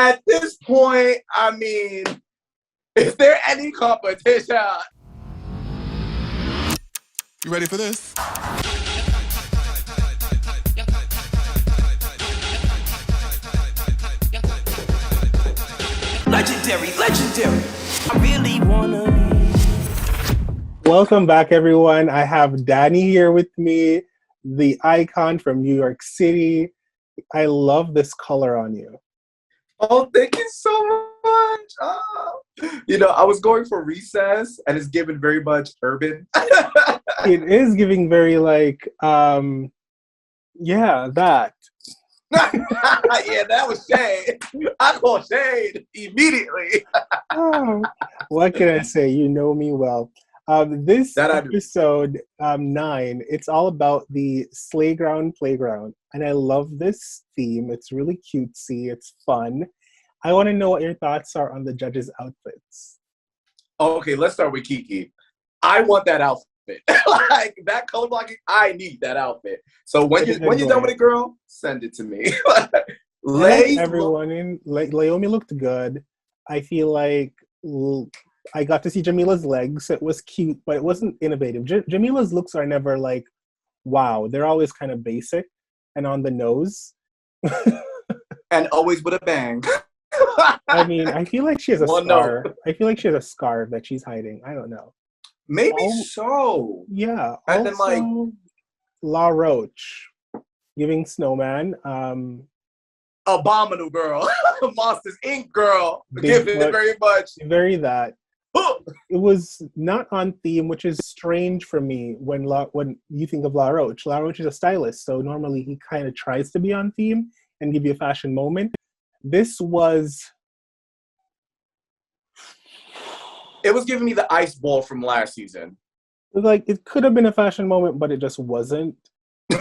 At this point, I mean, is there any competition? You ready for this? Legendary. I really wanna be. Welcome back, everyone. I have Danny here with me, the icon from New York City. I love this color on you. Oh, thank you so much. Oh. You know, I was going for recess, and it's given very much urban. It is giving very like, that. Yeah, that was shade. I call shade immediately. Oh, what can I say? You know me well. This episode 9, it's all about the Slayground Playground. And I love this theme. It's really cutesy. It's fun. I want to know what your thoughts are on the judges' outfits. Okay, let's start with Kiki. I want that outfit. Like, that color blocking, I need that outfit. So when you're done with it, girl, send it to me. Laomi looked good. I feel like I got to see Jamila's legs. It was cute, but it wasn't innovative. Jamila's looks are never like, wow. They're always kind of basic and on the nose. And always with a bang. I mean, I feel like she has a scar. I feel like she has a scar that she's hiding. I don't know. Maybe so. Yeah. And also, then La Roche giving Snowman. Abominable girl. Monsters Inc. girl. Give it very much. Very that. It was not on theme, which is strange for me when you think of La Roche. La Roche is a stylist, so normally he kind of tries to be on theme and give you a fashion moment. This was... It was giving me the ice ball from last season. Like, it could have been a fashion moment, but it just wasn't.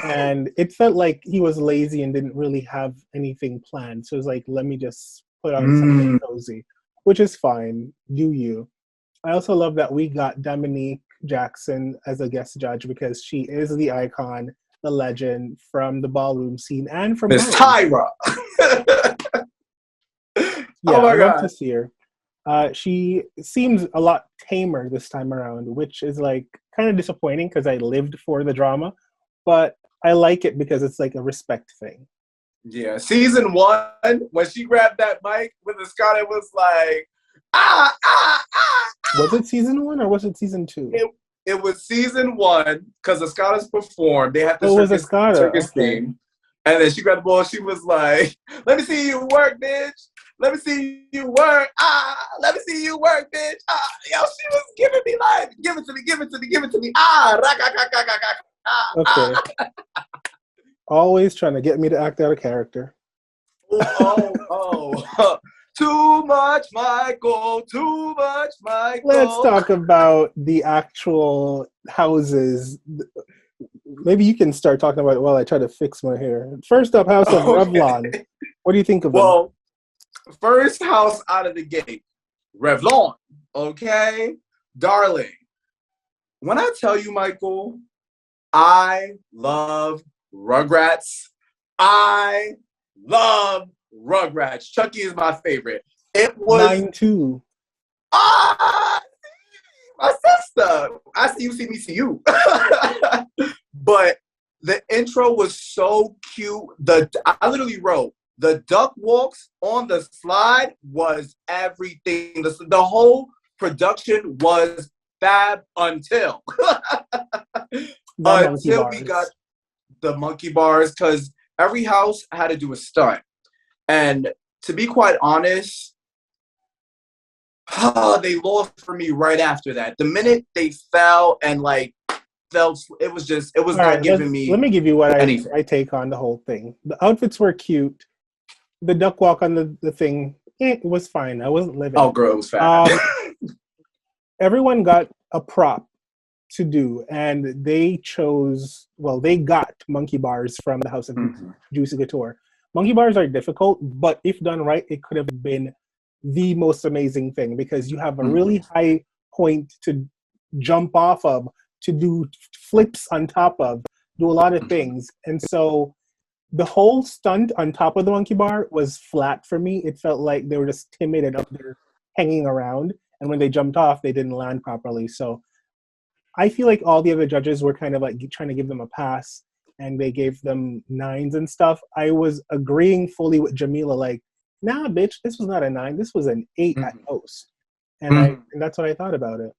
And it felt like he was lazy and didn't really have anything planned. So it was like, let me just put on something cozy, which is fine. Do you? I also love that we got Dominique Jackson as a guest judge because she is the icon, the legend from the ballroom scene and from Miss Tyra. Yeah, I love to see her. She seems a lot tamer this time around, which is like kind of disappointing because I lived for the drama, but I like it because it's like a respect thing. Yeah, season 1, when she grabbed that mic with the Scott, it was like, Was it season 1 or was it season 2? It was season 1 because the Scottas performed. They had the circus theme. And then she grabbed the ball. She was like, let me see you work, bitch. Let me see you work. Let me see you work, bitch. Yo, she was giving me like, give it to me. Okay. Always trying to get me to act out of character. Oh. Too much, Michael. Let's talk about the actual houses. Maybe you can start talking about it while I try to fix my hair. First up, House of Revlon. What do you think of them? First house out of the gate, Revlon, okay? Darling, when I tell you, Michael, I love Rugrats. Chucky is my favorite. It was... Mine too. My sister. I see you, see me, see you. But the intro was so cute. I literally wrote, the duck walks on the slide was everything. The whole production was fab until we got the monkey bars, because every house had to do a stunt. And to be quite honest, they lost for me right after that. The minute they fell and it was not giving me. Let me give you what I take on the whole thing. The outfits were cute. The duck walk on the thing, it was fine. I wasn't living. Oh, girl, it was fat. Everyone got a prop to do, and they got monkey bars from the House of Juicy Couture. Monkey bars are difficult, but if done right, it could have been the most amazing thing because you have a really high point to jump off of, to do flips on top of, do a lot of things. And so the whole stunt on top of the monkey bar was flat for me. It felt like they were just timid and up there hanging around. And when they jumped off, they didn't land properly. So I feel like all the other judges were kind of like trying to give them a pass, and they gave them 9s and stuff. I was agreeing fully with Jamila, like, nah, bitch, this was not a 9. This was an 8 at most. And and that's what I thought about it.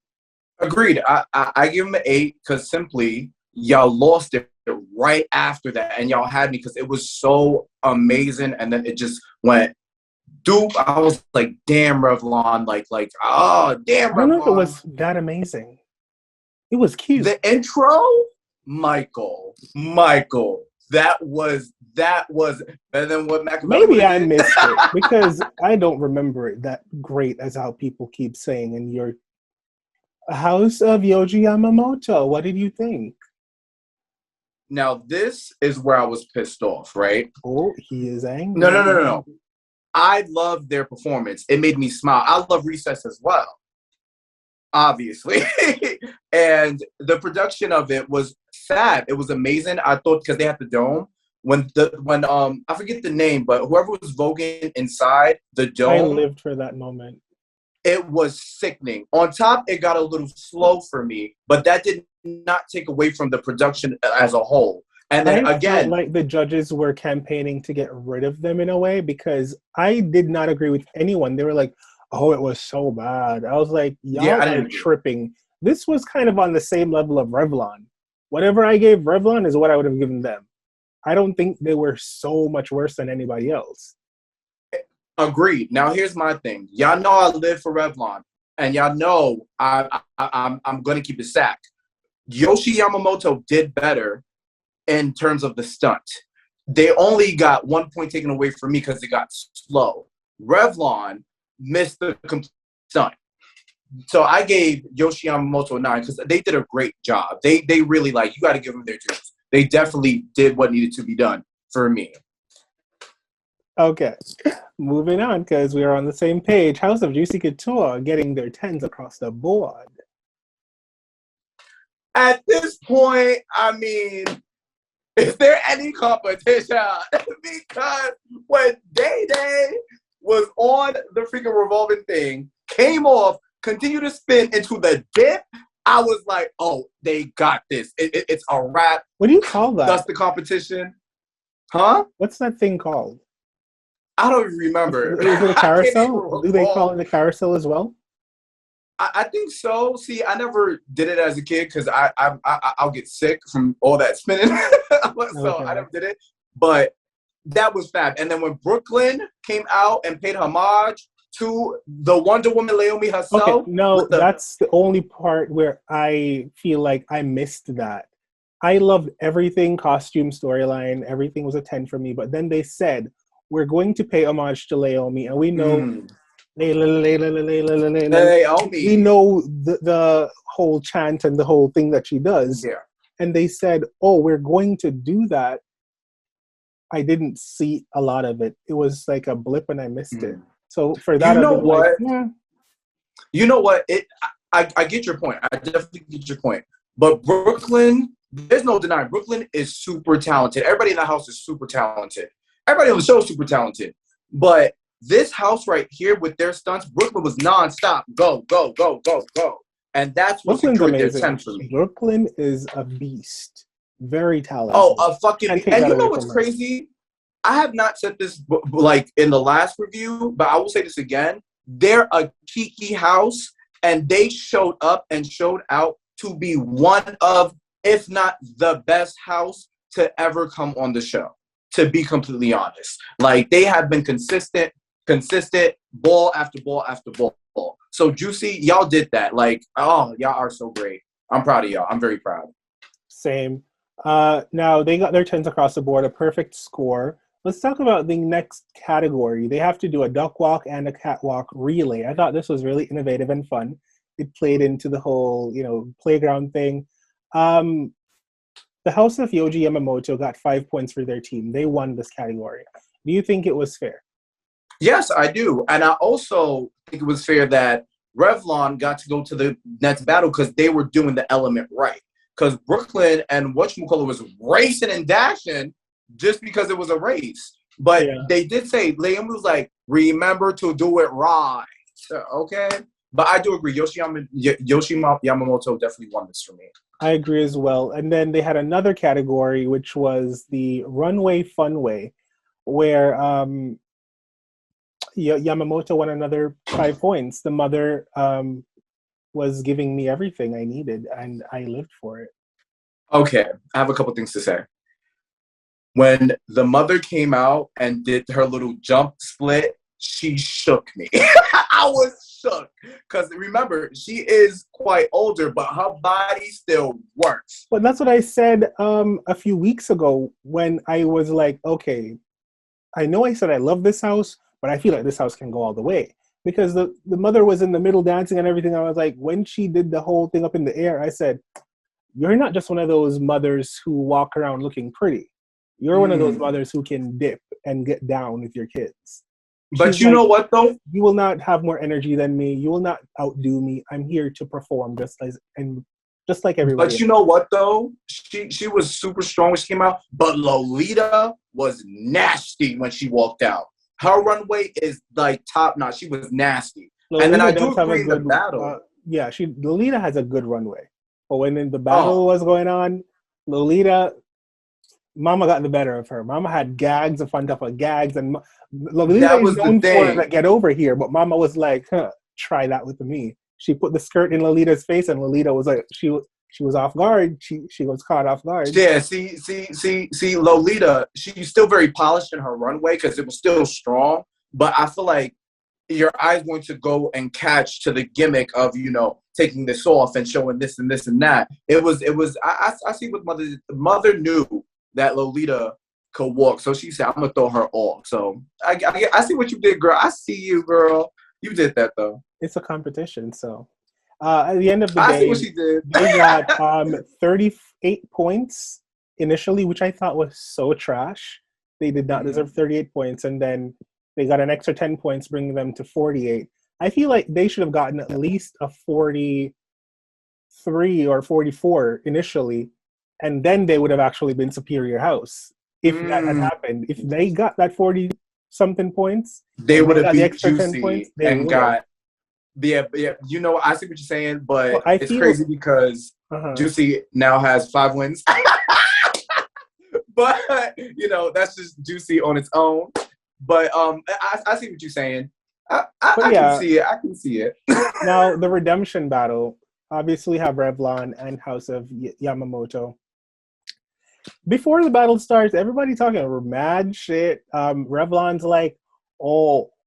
Agreed. I give them an 8 because simply y'all lost it right after that, and y'all had me because it was so amazing, and then it just went doop. I was like, damn, Revlon, oh, damn, Revlon. I don't know if it was that amazing. It was cute. The intro, Michael, that was better than what Machiavelli Maybe did. I missed it because I don't remember it that great as how people keep saying in your House of Yoji Yamamoto. What did you think? Now, this is where I was pissed off, right? Oh, he is angry. No. I loved their performance. It made me smile. I love Recess as well, obviously. And the production of it was fab. It was amazing. I thought because they had the dome. When I forget the name, but whoever was voguing inside the dome. I lived for that moment. It was sickening. On top, it got a little slow for me, but that did not take away from the production as a whole. And then I again, felt like the judges were campaigning to get rid of them in a way because I did not agree with anyone. They were like, "Oh, it was so bad." I was like, "Y'all are tripping." This was kind of on the same level of Revlon. Whatever I gave Revlon is what I would have given them. I don't think they were so much worse than anybody else. Agreed. Now here's my thing. Y'all know I live for Revlon, and y'all know I'm gonna keep it sack. Yoshi Yamamoto did better in terms of the stunt. They only got 1 point taken away from me because it got slow. Revlon missed the complete stunt. So I gave Yoshi Yamamoto a 9 because they did a great job. They really, you got to give them their dues. They definitely did what needed to be done for me. Okay, moving on because we are on the same page. House of Juicy Couture getting their 10s across the board. At this point, I mean, is there any competition? Because when Day Day was on the freaking revolving thing, came off, continued to spin into the dip, I was like, oh, they got this. It's a wrap. What do you call that? That's the competition. Huh? What's that thing called? I don't even remember. Is it a carousel? Do they call it a carousel as well? I think so. See, I never did it as a kid because I'll get sick from all that spinning. So I never did it. But that was fab. And then when Brooklyn came out and paid homage to the Wonder Woman Naomi herself. Okay, no, that's the only part where I feel like I missed that. I loved everything, costume, storyline, everything was a 10 for me. But then they said, we're going to pay homage to Naomi, and we know we know the whole chant and the whole thing that she does. Yeah. And they said, oh, we're going to do that. I didn't see a lot of it. It was like a blip and I missed it. So for that, you know what? Like, yeah. You know what? I get your point. I definitely get your point. But Brooklyn, there's no denying, Brooklyn is super talented. Everybody in the house is super talented. Everybody on the show is super talented. But this house right here with their stunts, Brooklyn was nonstop. Go, go, go, go, go. And that's what secured their 10 for me. Brooklyn is a beast. Very talented. Oh, a fucking... And you know what's crazy? I have not said this in the last review, but I will say this again. They're a kiki house, and they showed up and showed out to be one of, if not the best house to ever come on the show, to be completely honest. They have been consistent, ball after ball after ball. So, Juicy, y'all did that. Y'all are so great. I'm proud of y'all. I'm very proud. Same. Now, they got their 10s across the board, a perfect score. Let's talk about the next category. They have to do a duck walk and a catwalk relay. I thought this was really innovative and fun. It played into the whole, playground thing. The House of Yoji Yamamoto got 5 points for their team. They won this category. Do you think it was fair? Yes, I do. And I also think it was fair that Revlon got to go to the next battle because they were doing the element right. Because Brooklyn and whatchamacallit was racing and dashing. just because it was a race. But Yeah. they did say, Liam was like, remember to do it right. So, okay. But I do agree. Yamamoto definitely won this for me. I agree as well. And then they had another category, which was the runway funway, where Yamamoto won another 5 points. The mother was giving me everything I needed, and I lived for it. Okay, I have a couple things to say. When the mother came out and did her little jump split, she shook me. I was shook. Because remember, she is quite older, but her body still works. But that's what I said a few weeks ago when I was like, okay, I know I said I love this house, but I feel like this house can go all the way. Because the mother was in the middle dancing and everything. I was like, when she did the whole thing up in the air, I said, you're not just one of those mothers who walk around looking pretty. You're one of those mothers who can dip and get down with your kids. But you know what, though? You will not have more energy than me. You will not outdo me. I'm here to perform just like everybody. But you know what, though? She was super strong when she came out. But Lolita was nasty when she walked out. Her runway is like top notch. She was nasty. Lolita and then I do does have agree a in the good battle. Lolita has a good runway. But when the battle was going on, Lolita, Mama got the better of her. Mama had gags upon top of gags, and Lolita is known for that get over here. But Mama was like, try that with me. She put the skirt in Lolita's face, and Lolita was like, she was off guard. She was caught off guard. Yeah, see, Lolita, she's still very polished in her runway because it was still strong. But I feel like your eye's going to go and catch to the gimmick of, taking this off and showing this and this and that. It was. I see what mother knew that Lolita could walk, so she said, "I'm gonna throw her off." So I see what you did, girl. I see you, girl. You did that though. It's a competition, so at the end of the day, I see what she did. They got 38 points initially, which I thought was so trash. They did not deserve 38 points, and then they got an extra 10 points, bringing them to 48. I feel like they should have gotten at least a 43 or 44 initially, and then they would have actually been superior house if that had happened. If they got that 40-something points, they would have the beat extra 10 Juicy points, and got. Yeah, I see what you're saying, but it's crazy because Juicy now has 5 wins. But that's just Juicy on its own. But I see what you're saying. I can see it. I can see it. Now the redemption battle obviously have Revlon and House of Yamamoto. Before the battle starts, everybody talking mad shit. Revlon's like,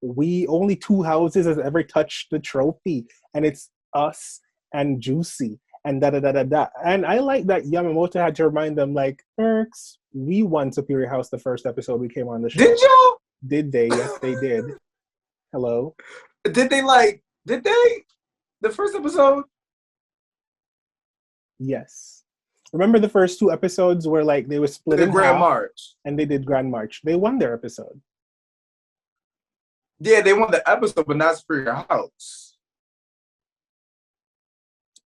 we only 2 houses has ever touched the trophy, and it's us and Juicy and da da da da da. And I like that Yamamoto had to remind them, like, Erks, we won Superior House the first episode we came on the show. Did y'all? Did they? Yes, they did. Hello. Did they? The first episode? Yes. Remember the first 2 episodes where like they were split in Grand half, March, and they did Grand March. They won their episode. Yeah, they won the episode, but not Superior House.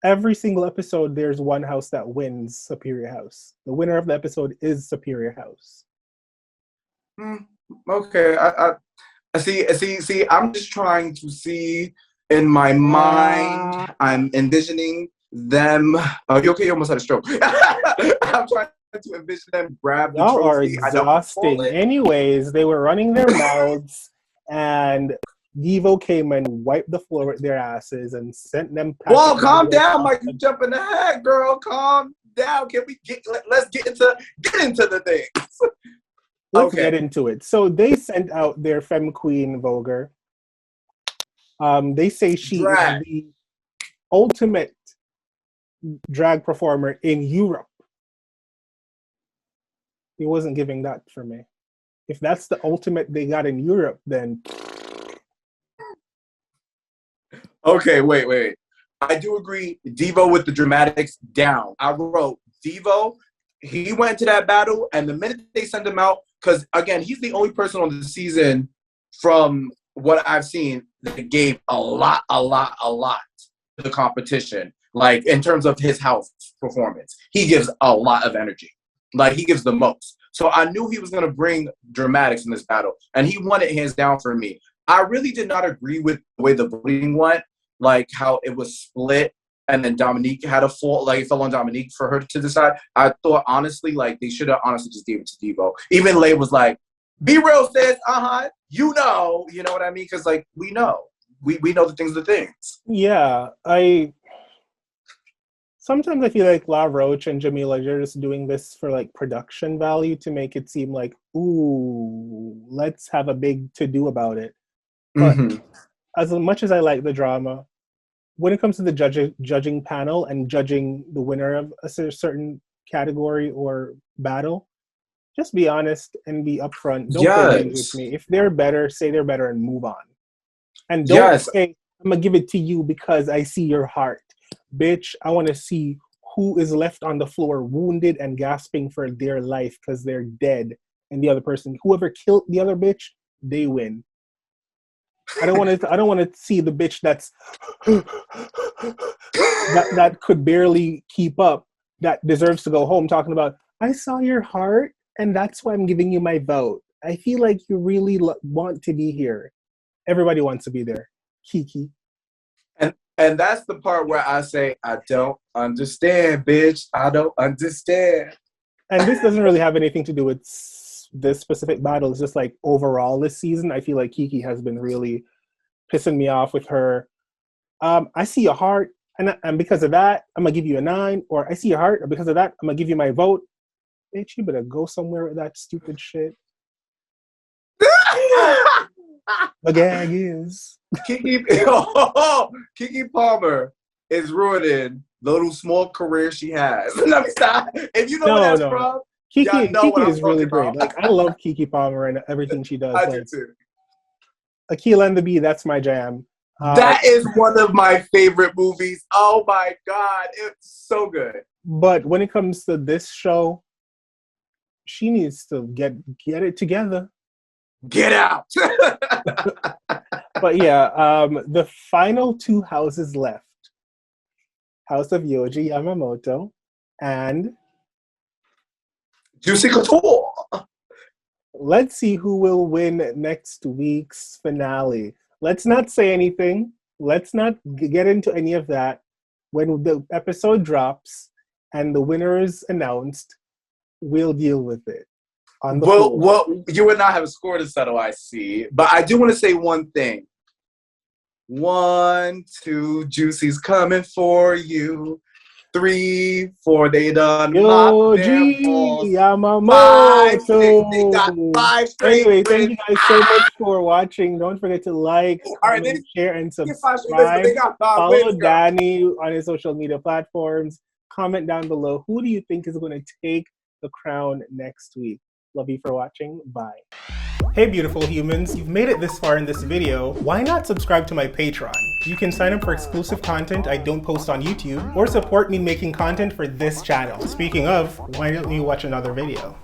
Every single episode, there's one house that wins Superior House. The winner of the episode is Superior House. Okay, I see. I'm just trying to see in my mind. I'm envisioning them. You okay? You almost had a stroke. I'm trying to envision them grab the Y'all trophy. are exhausting. Anyways, they were running their mouths, and Devo came and wiped the floor with their asses and sent them. Whoa, calm down, Mike. You jumping ahead, girl. Calm down. Can we let's get into the things. Let's get into it. So they sent out their femme queen Voguer. They say she is the ultimate drag performer in Europe. He wasn't giving that for me. If that's the ultimate they got in Europe, then... Okay, wait. I do agree. Devo with the dramatics down. I wrote Devo. He went to that battle, and the minute they send him out, because again, he's the only person on the season from what I've seen that gave a lot to the competition. Like in terms of his house performance, he gives a lot of energy. Like he gives the most. So I knew he was going to bring dramatics in this battle, and he won it hands down for me. I really did not agree with the way the voting went, like how it was split, and then Dominique had a fault, like it fell on Dominique for her to decide. I thought, honestly, like they should have honestly just gave it to Devo. Even Lay was like, be real, sis, you know what I mean? Because, like, we know. We know the things are the things. Yeah, sometimes I feel like La Roche and Jamila, you're just doing this for like production value to make it seem like, ooh, let's have a big to-do about it. But as much as I like the drama, when it comes to the judging panel and judging the winner of a certain category or battle, just be honest and be upfront. Don't play games with me. If they're better, say they're better and move on. And don't say, I'm going to give it to you because I see your heart. Bitch, I want to see who is left on the floor wounded and gasping for their life because they're dead. And the other person, whoever killed the other bitch, they win. I don't want to see the bitch that's that could barely keep up, that deserves to go home talking about, I saw your heart and that's why I'm giving you my vote. I feel like you really want to be here. Everybody wants to be there. Kiki. And that's the part where I say, I don't understand, bitch. I don't understand. And this doesn't really have anything to do with this specific battle. It's just like overall this season, I feel like Kiki has been really pissing me off with her. I see your heart, and because of that, I'm going to give you a 9. Or I see your heart, and because of that, I'm going to give you my vote. Bitch, you better go somewhere with that stupid shit. The gag is Kiki Palmer is ruining the little small career she has. Let me stop. If you know where that's from, Kiki is really great. Like, I love Kiki Palmer and everything she does. I do too. Akilah and the Bee, that's my jam. That is one of my favorite movies. Oh my God, it's so good. But when it comes to this show, she needs to get it together. Get out. But yeah, the final 2 houses left. House of Yoji Yamamoto and Juicy Couture. Let's see who will win next week's finale. Let's not say anything. Let's not get into any of that. When the episode drops and the winner is announced, we'll deal with it. Well, you and I have a score to settle, I see. But I do want to say one thing. 1, 2, Juicy's coming for you. 3, 4, they done Yoji Yamamoto. 5, 6, they got 5 straight. Anyway, thank you guys so much for watching. Don't forget to like, comment, share, and subscribe. Follow Danny on his social media platforms. Comment down below. Who do you think is going to take the crown next week? Love you for watching. Bye. Hey beautiful humans, you've made it this far in this video. Why not subscribe to my Patreon? You can sign up for exclusive content I don't post on YouTube, or support me making content for this channel. Speaking of, why don't you watch another video?